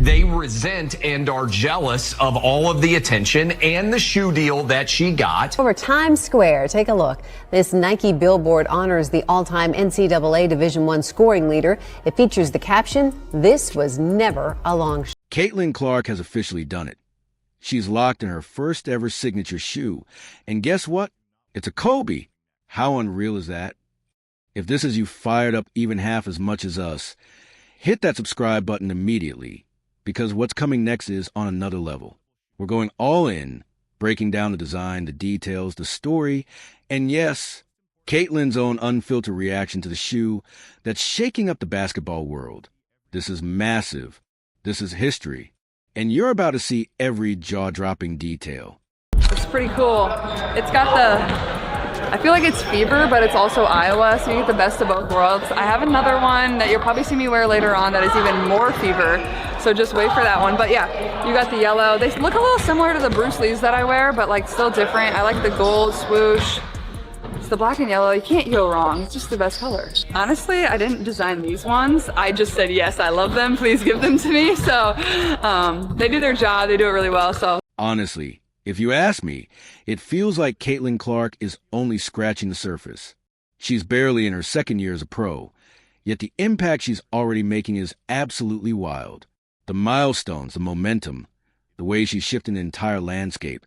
They resent and are jealous of all of the attention and the shoe deal that she got. Over Times Square, take a look. This Nike billboard honors the all-time NCAA Division I scoring leader. It features the caption, "This was never a long shot." Caitlin Clark has officially done it. She's locked in her first ever signature shoe. And guess what? It's a Kobe. How unreal is that? If this has you fired up even half as much as us, hit that subscribe button immediately, because what's coming next is on another level. We're going all in, breaking down the design, the details, the story, and yes, Caitlin's own unfiltered reaction to the shoe that's shaking up the basketball world. This is massive. This is history. And you're about to see every jaw-dropping detail. It's pretty cool. It's got I feel like it's fever, but it's also Iowa, so you get the best of both worlds. I have another one that you'll probably see me wear later on that is even more fever, so just wait for that one. But yeah, you got the yellow. They look a little similar to the Bruce Lee's that I wear, but like still different. I like the gold swoosh. It's the black and yellow. You can't go wrong. It's just the best color. Honestly, I didn't design these ones. I just said, yes, I love them. Please give them to me. So they do their job. They do it really well. So honestly, if you ask me, it feels like Caitlin Clark is only scratching the surface. She's barely in her second year as a pro, yet the impact she's already making is absolutely wild. The milestones, the momentum, the way she's shifting the entire landscape.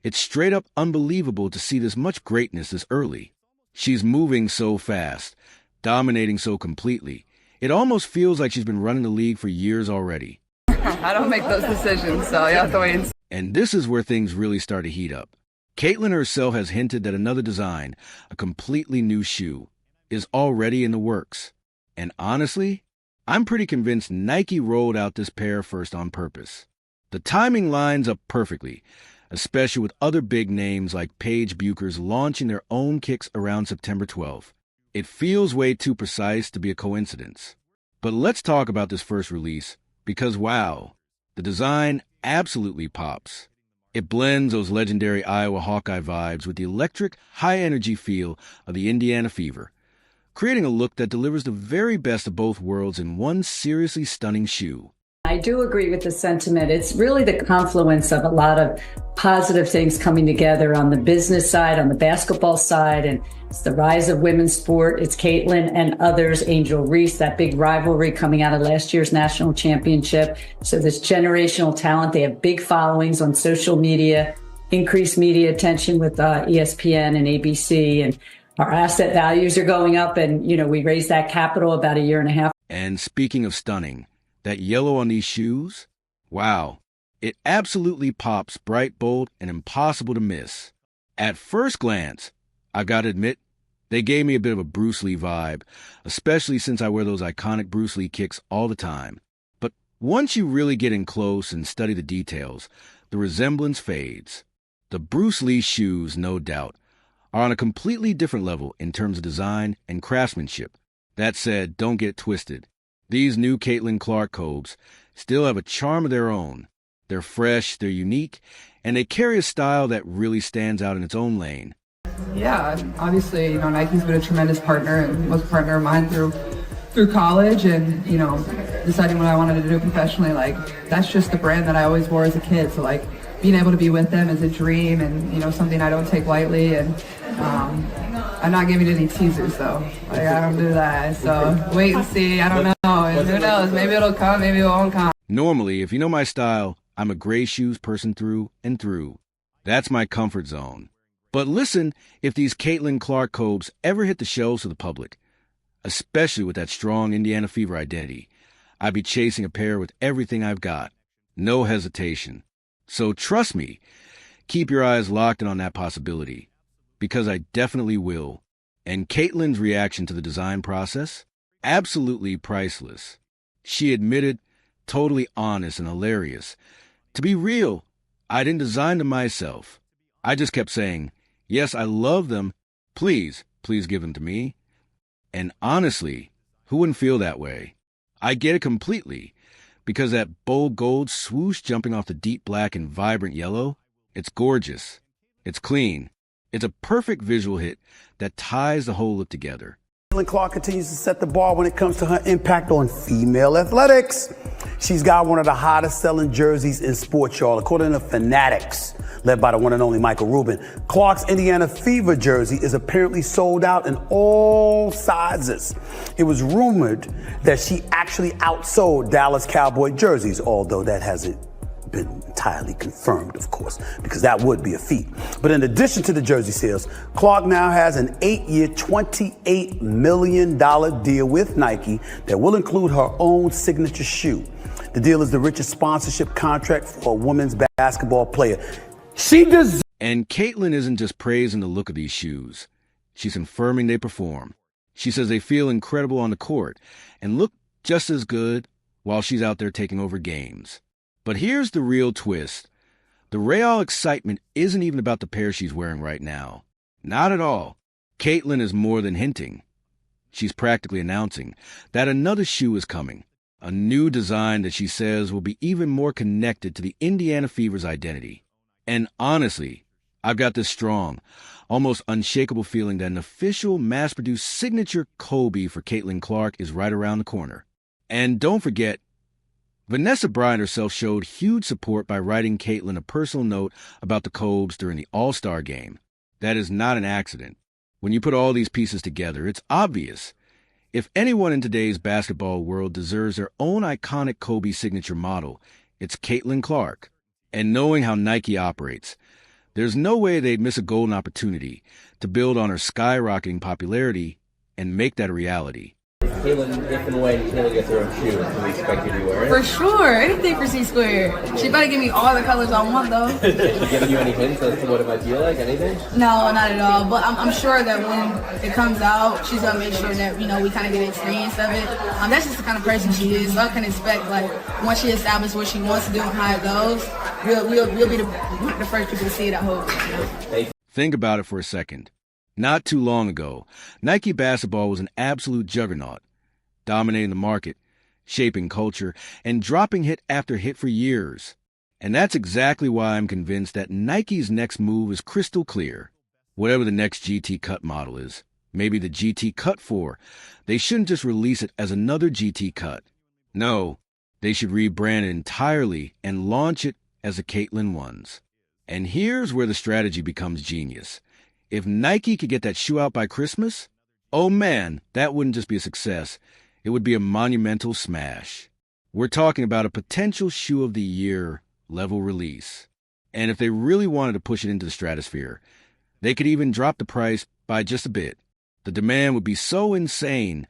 It's straight up unbelievable to see this much greatness this early. She's moving so fast, dominating so completely. It almost feels like she's been running the league for years already. I don't make those decisions, so you have to wait and see. And this is where things really start to heat up. Caitlin herself has hinted that another design, a completely new shoe, is already in the works. And honestly, I'm pretty convinced Nike rolled out this pair first on purpose. The timing lines up perfectly, especially with other big names like Paige Bucher's launching their own kicks around September 12th. It feels way too precise to be a coincidence. But let's talk about this first release, because wow, the design absolutely pops. It blends those legendary Iowa Hawkeye vibes with the electric, high-energy feel of the Indiana Fever, creating a look that delivers the very best of both worlds in one seriously stunning shoe. I do agree with the sentiment. It's really the confluence of a lot of positive things coming together on the business side, on the basketball side, and it's the rise of women's sport. It's Caitlin and others, Angel Reese, that big rivalry coming out of last year's national championship. So this generational talent, they have big followings on social media, increased media attention with ESPN and ABC, and our asset values are going up. And, you know, we raised that capital about a year and a half. And speaking of stunning, that yellow on these shoes, wow, it absolutely pops bright, bold, and impossible to miss. At first glance, I gotta admit, they gave me a bit of a Bruce Lee vibe, especially since I wear those iconic Bruce Lee kicks all the time. But once you really get in close and study the details, the resemblance fades. The Bruce Lee shoes, no doubt, are on a completely different level in terms of design and craftsmanship. That said, don't get it twisted. These new Caitlin Clark Cobes still have a charm of their own. They're fresh, they're unique, and they carry a style that really stands out in its own lane. Yeah, obviously, you know, Nike's been a tremendous partner and was a partner of mine through college, and, you know, deciding what I wanted to do professionally, like, that's just the brand that I always wore as a kid. So, like, being able to be with them is a dream and, you know, something I don't take lightly. And I'm not giving any teasers, though. Like, I don't do that. So wait and see. I don't know. And who knows? Maybe it'll come. Maybe it won't come. Normally, if you know my style, I'm a gray shoes person through and through. That's my comfort zone. But listen, if these Caitlin Clark Cobes ever hit the shelves to the public, especially with that strong Indiana Fever identity, I'd be chasing a pair with everything I've got. No hesitation. So trust me, keep your eyes locked in on that possibility, because I definitely will. And Caitlin's reaction to the design process? Absolutely priceless. She admitted, totally honest and hilarious, to be real, I didn't design them myself. I just kept saying, yes, I love them. Please give them to me. And honestly, who wouldn't feel that way? I get it completely, because that bold gold swoosh jumping off the deep black and vibrant yellow, it's gorgeous. It's clean. It's a perfect visual hit that ties the whole look together. Caitlin Clark continues to set the bar when it comes to her impact on female athletics. She's got one of the hottest selling jerseys in sports, y'all. According to Fanatics, led by the one and only Michael Rubin, Clark's Indiana Fever jersey is apparently sold out in all sizes. It was rumored that she actually outsold Dallas Cowboy jerseys, although that hasn't been entirely confirmed, of course, because that would be a feat. But in addition to the jersey sales, Clark now has an 8-year, $28 million deal with Nike that will include her own signature shoe. The deal is the richest sponsorship contract for a women's basketball player. And Caitlin isn't just praising the look of these shoes. She's confirming they perform. She says they feel incredible on the court and look just as good while she's out there taking over games. But here's the real twist. The Real excitement isn't even about the pair she's wearing right now. Not at all. Caitlin is more than hinting. She's practically announcing that another shoe is coming. A new design that she says will be even more connected to the Indiana Fever's identity. And honestly, I've got this strong, almost unshakable feeling that an official mass-produced signature Kobe for Caitlin Clark is right around the corner. And don't forget, Vanessa Bryant herself showed huge support by writing Caitlin a personal note about the Cobes during the All-Star game. That is not an accident. When you put all these pieces together, it's obvious. If anyone in today's basketball world deserves their own iconic Kobe signature model, it's Caitlin Clark. And knowing how Nike operates, there's no way they'd miss a golden opportunity to build on her skyrocketing popularity and make that a reality. Caitlin, if and when Caitlin gets her own shoe, can we expect you to wear it? For sure, anything for C-Square. She better give me all the colors I want, though. Has she given you any hints as to what it might be like? Anything? No, not at all. But I'm sure that when it comes out, she's gonna make sure that we kind of get an experience of it. That's just the kind of person she is. So I can expect, once she establishes what she wants to do and how it goes, we'll be the first people to see it. I hope. Think about it for a second. Not too long ago, Nike basketball was an absolute juggernaut, dominating the market, shaping culture, and dropping hit after hit for years. And that's exactly why I'm convinced that Nike's next move is crystal clear. Whatever the next GT Cut model is, maybe the GT Cut 4, they shouldn't just release it as another GT Cut. No, they should rebrand it entirely and launch it as the Caitlin ones. And here's where the strategy becomes genius. If Nike could get that shoe out by Christmas, oh man, that wouldn't just be a success. It would be a monumental smash. We're talking about a potential shoe of the year level release. And if they really wanted to push it into the stratosphere, they could even drop the price by just a bit. The demand would be so insane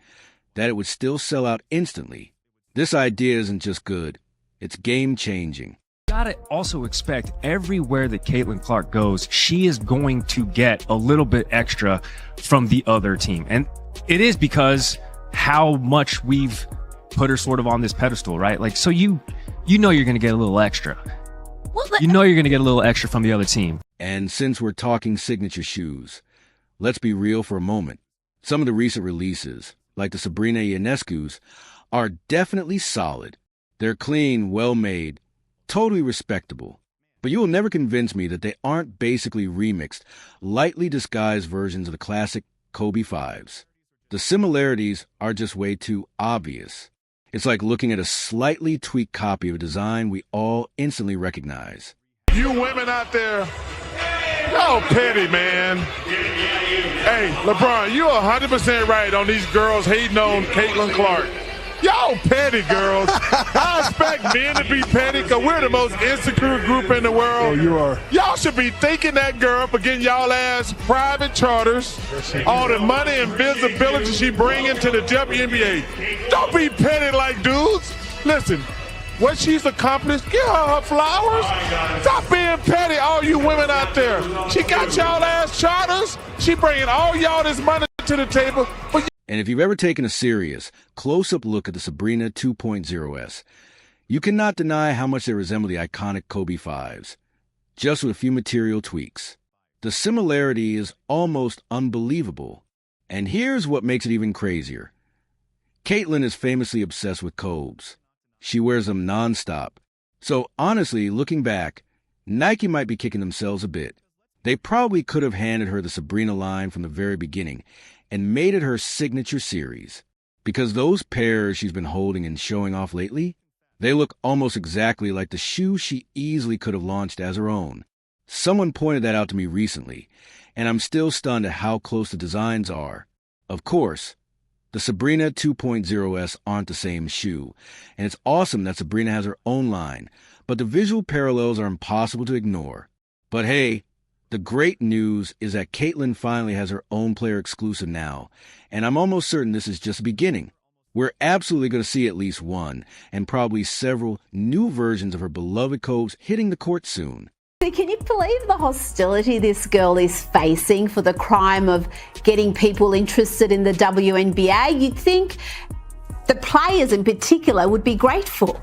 that it would still sell out instantly. This idea isn't just good, it's game-changing. Gotta also expect everywhere that Caitlin Clark goes, she is going to get a little bit extra from the other team. And it is because how much we've put her sort of on this pedestal, right? So you know you're going to get a little extra. You know you're going to get a little extra from the other team. And since we're talking signature shoes, let's be real for a moment. Some of the recent releases, like the Sabrina Ionescu's, are definitely solid. They're clean, well-made, totally respectable. But you will never convince me that they aren't basically remixed, lightly disguised versions of the classic Kobe 5s. The similarities are just way too obvious. It's like looking at a slightly tweaked copy of a design we all instantly recognize. You women out there, y'all petty, man. Hey, LeBron, you're 100% right on these girls hating on Caitlin Clark. Y'all petty, girls. I expect men to be petty because we're the most insecure group in the world. Oh, you are. Y'all should be thanking that girl for getting y'all ass private charters, all the money and visibility she bringing to the WNBA. Don't be petty like dudes. Listen, what she's accomplished, give her flowers. Stop being petty, all you women out there. She got y'all ass charters. She bringing all y'all this money to the table. And if you've ever taken a serious, close-up look at the Sabrina 2.0S, you cannot deny how much they resemble the iconic Kobe 5s, just with a few material tweaks. The similarity is almost unbelievable. And here's what makes it even crazier. Caitlin is famously obsessed with Cobes. She wears them nonstop. So honestly, looking back, Nike might be kicking themselves a bit. They probably could have handed her the Sabrina line from the very beginning and made it her signature series. Because those pairs she's been holding and showing off lately, they look almost exactly like the shoe she easily could have launched as her own. Someone pointed that out to me recently, and I'm still stunned at how close the designs are. Of course, the Sabrina 2.0s aren't the same shoe, and it's awesome that Sabrina has her own line, but the visual parallels are impossible to ignore. But hey, the great news is that Caitlin finally has her own player exclusive now, and I'm almost certain this is just the beginning. We're absolutely going to see at least one, and probably several new versions of her beloved Cobes hitting the court soon. Can you believe the hostility this girl is facing for the crime of getting people interested in the WNBA? You'd think the players in particular would be grateful.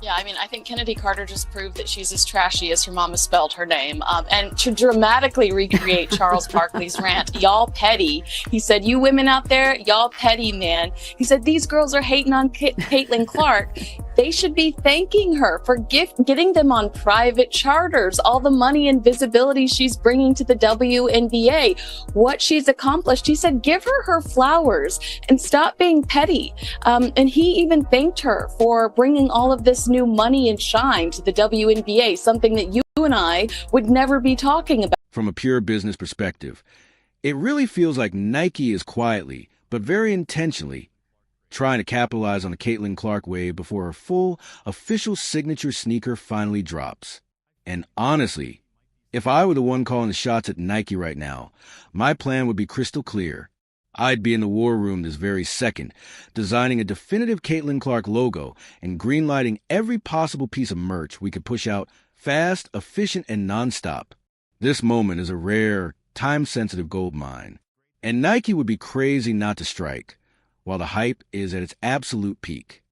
Yeah, I mean, I think Kennedy Carter just proved that she's as trashy as her mama spelled her name. And to dramatically recreate Charles Barkley's rant, y'all petty. He said, you women out there, y'all petty, man. He said, these girls are hating on Caitlin Clark. They should be thanking her for getting them on private charters, all the money and visibility she's bringing to the WNBA, what she's accomplished. He said, give her flowers and stop being petty. And he even thanked her for bringing all of this new money and shine to the WNBA, something that you and I would never be talking about. From a pure business perspective, it really feels like Nike is quietly, but very intentionally, trying to capitalize on the Caitlin Clark wave before her full, official signature sneaker finally drops. And honestly, if I were the one calling the shots at Nike right now, my plan would be crystal clear. I'd be in the war room this very second, designing a definitive Caitlin Clark logo and greenlighting every possible piece of merch we could push out fast, efficient, and nonstop. This moment is a rare, time-sensitive gold mine, and Nike would be crazy not to strike, while the hype is at its absolute peak.